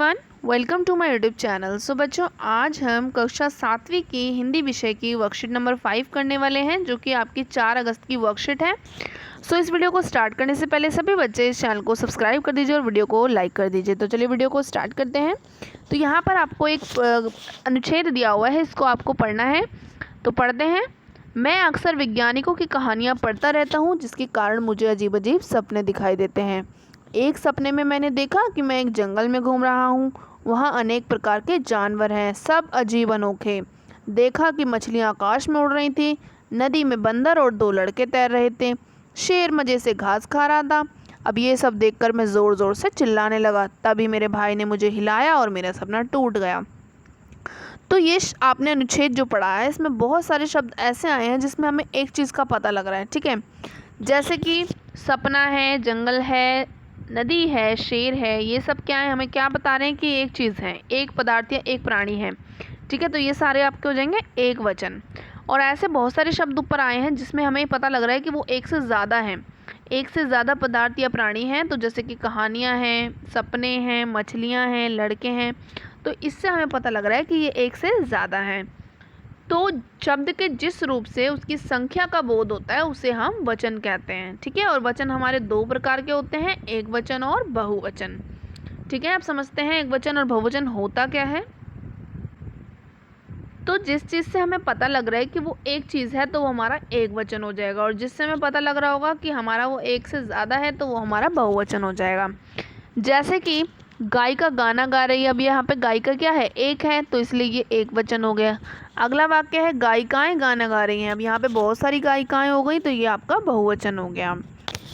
Everyone, welcome to my YouTube channel. So बच्चों, आज हम कक्षा 7वीं की हिंदी विषय की वर्कशीट नंबर 5 करने वाले हैं, जो कि आपकी 4 अगस्त की वर्कशीट है। सो इस वीडियो को स्टार्ट करने से पहले सभी बच्चे इस चैनल को सब्सक्राइब कर दीजिए और वीडियो को लाइक कर दीजिए। तो चलिए वीडियो को स्टार्ट करते हैं। तो यहाँ पर आपको एक अनुच्छेद दिया हुआ है, इसको आपको पढ़ना है। तो पढ़ते हैं। मैं अक्सर वैज्ञानिकों की कहानियाँ पढ़ता रहता हूँ, जिसके कारण मुझे अजीब अजीब सपने दिखाई देते हैं। एक सपने में मैंने देखा कि मैं एक जंगल में घूम रहा हूँ। वहाँ अनेक प्रकार के जानवर हैं, सब अजीब अनोखे। देखा कि मछलियाँ आकाश में उड़ रही थी। नदी में बंदर और 2 लड़के तैर रहे थे। शेर मज़े से घास खा रहा था। अब ये सब देखकर मैं ज़ोर ज़ोर से चिल्लाने लगा। तभी मेरे भाई ने मुझे हिलाया और मेरा सपना टूट गया। तो ये आपने अनुच्छेद जो पढ़ा है, इसमें बहुत सारे शब्द ऐसे आए हैं जिसमें हमें एक चीज़ का पता लग रहा है। ठीक है, जैसे कि सपना है, जंगल है, नदी है, शेर है। ये सब क्या है, हमें क्या बता रहे हैं कि एक चीज़ है, एक पदार्थ या एक प्राणी है। ठीक है, तो ये सारे आपके हो जाएंगे एक वचन। और ऐसे बहुत सारे शब्द ऊपर आए हैं जिसमें हमें पता लग रहा है कि वो एक से ज़्यादा हैं, एक से ज़्यादा पदार्थ या प्राणी हैं। तो जैसे कि कहानियाँ हैं, सपने हैं, मछलियाँ हैं, लड़के हैं। तो इससे हमें पता लग रहा है कि ये एक से ज़्यादा हैं। तो शब्द के जिस रूप से उसकी संख्या का बोध होता है, उसे हम वचन कहते हैं। ठीक है, और वचन हमारे 2 प्रकार के होते हैं, एक वचन और बहुवचन। ठीक है, आप समझते हैं एक वचन और बहुवचन होता क्या है। तो जिस चीज़ से हमें पता लग रहा है कि वो एक चीज़ है, तो वो हमारा एक वचन हो जाएगा, और जिससे हमें पता लग रहा होगा कि हमारा वो एक से ज़्यादा है, तो वो हमारा बहुवचन हो जाएगा। जैसे कि गायिका गाना गा रही है। अब यहाँ पे गायिका क्या है, एक है, तो इसलिए ये एक वचन हो गया। अगला वाक्य है गायिकाएं गाना गा रही हैं। अब यहाँ पे बहुत सारी गायिकाएं हो गई, तो ये आपका बहुवचन हो गया।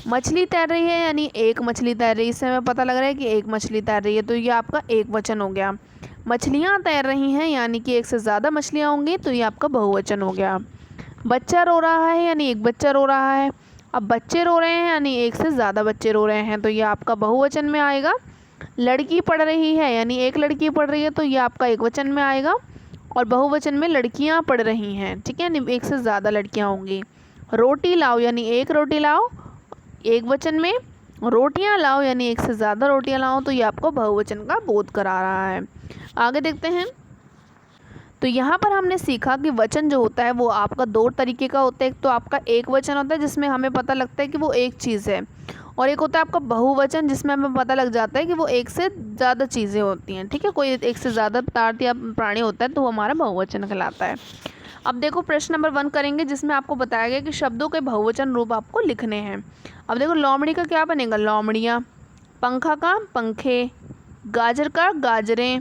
मछली तैर रही है, यानी एक मछली तैर रही है। इससे हमें पता लग रहा है कि एक मछली तैर रही है, तो ये आपका एक वचन हो गया। मछलियाँ तैर रही हैं, यानी कि एक से ज़्यादा मछलियाँ होंगी, तो ये आपका बहुवचन हो गया। बच्चा रो रहा है, यानी एक बच्चा रो रहा है। अब बच्चे रो रहे हैं, यानी एक से ज़्यादा बच्चे रो रहे हैं, तो ये आपका बहुवचन में आएगा। लड़की पढ़ रही है, यानी एक लड़की पढ़ रही है, तो ये आपका एक वचन में आएगा। और बहुवचन में लड़कियां पढ़ रही हैं। ठीक है, एक से ज़्यादा लड़कियां होंगी। रोटी लाओ, यानी एक रोटी लाओ, एक वचन में। रोटियां लाओ, यानी एक से ज़्यादा रोटियां लाओ, तो ये आपको बहुवचन का बोध करा रहा है। आगे देखते हैं। तो यहाँ पर हमने सीखा कि वचन जो होता है वो आपका 2 तरीके का होता है। एक तो आपका एक वचन होता है, जिसमें हमें पता लगता है कि वो एक चीज़ है, और एक होता है आपका बहुवचन, जिसमें हमें पता लग जाता है कि वो एक से ज़्यादा चीज़ें होती हैं। ठीक है, कोई एक से ज़्यादा पदार्थ या प्राणी होता है, तो वो हमारा बहुवचन कहलाता है। अब देखो, प्रश्न नंबर 1 करेंगे, जिसमें आपको बताया गया कि शब्दों के बहुवचन रूप आपको लिखने हैं। अब देखो, लोमड़ी का क्या बनेगा, लोमड़ियाँ। पंखा का पंखे। गाजर का गाजरें।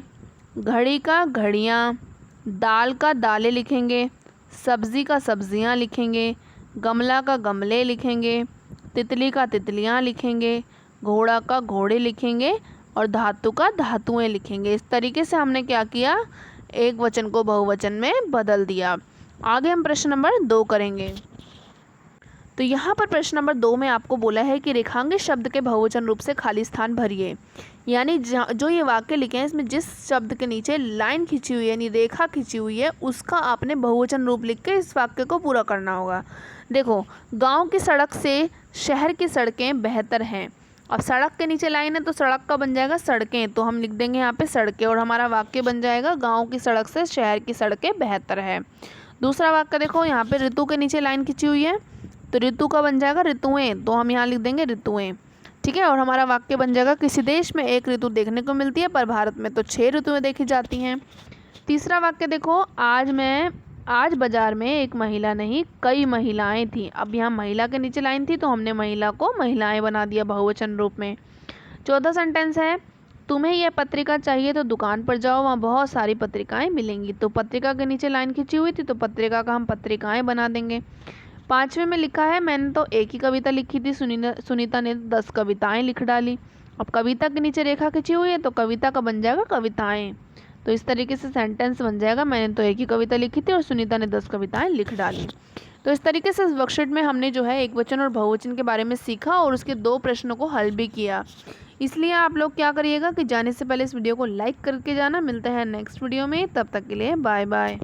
घड़ी का घड़ियाँ। दाल का दालें लिखेंगे। सब्ज़ी का सब्ज़ियाँ लिखेंगे। गमला का गमले लिखेंगे। तितली का तितलियाँ लिखेंगे। घोड़ा का घोड़े लिखेंगे। और धातु का धातुएं लिखेंगे। इस तरीके से हमने क्या किया, एक वचन को बहुवचन में बदल दिया। आगे हम प्रश्न नंबर 2 करेंगे। तो यहाँ पर प्रश्न नंबर 2 में आपको बोला है कि रेखांकित शब्द के बहुवचन रूप से खाली स्थान भरिए। यानी जो ये वाक्य लिखे हैं, इसमें जिस शब्द के नीचे लाइन खींची हुई है, यानी रेखा खींची हुई है, उसका आपने बहुवचन रूप लिख के इस वाक्य को पूरा करना होगा। देखो, गांव की सड़क से शहर की सड़कें बेहतर हैं। अब सड़क के नीचे लाइन है, तो सड़क का बन जाएगा सड़कें, तो हम लिख देंगे यहाँ पे सड़कें, और हमारा वाक्य बन जाएगा गाँव की सड़क से शहर की सड़कें बेहतर है। दूसरा वाक्य देखो, यहाँ पे ऋतु के नीचे लाइन खींची हुई है, तो ऋतु का बन जाएगा ऋतुएं, तो हम यहाँ लिख देंगे ऋतुएं। ठीक है, और हमारा वाक्य बन जाएगा किसी देश में एक ऋतु देखने को मिलती है, पर भारत में तो 6 ऋतुएं देखी जाती हैं। तीसरा वाक्य देखो, आज बाजार में एक महिला नहीं कई महिलाएं थी। अब यहाँ महिला के नीचे लाइन थी, तो हमने महिला को महिलाएं बना दिया बहुवचन रूप में। चौथा सेंटेंस है, तुम्हें यह पत्रिका चाहिए तो दुकान पर जाओ, वहाँ बहुत सारी पत्रिकाएं मिलेंगी। तो पत्रिका के नीचे लाइन खींची हुई थी, तो पत्रिका का हम पत्रिकाएं बना देंगे। 5वें में लिखा है, मैंने तो एक ही कविता लिखी थी, सुनीता ने 10 कविताएं लिख डाली। अब कविता के नीचे रेखा खींची हुई है, तो कविता का बन जाएगा कविताएं। तो इस तरीके से सेंटेंस बन जाएगा, मैंने तो एक ही कविता लिखी थी और सुनीता ने 10 कविताएं लिख डाली। तो इस तरीके से इस वर्कशीट में हमने जो है एक वचन और बहुवचन के बारे में सीखा, और उसके 2 प्रश्नों को हल भी किया। इसलिए आप लोग क्या करिएगा कि जाने से पहले इस वीडियो को लाइक करके जाना। मिलते हैं नेक्स्ट वीडियो में, तब तक के लिए बाय बाय।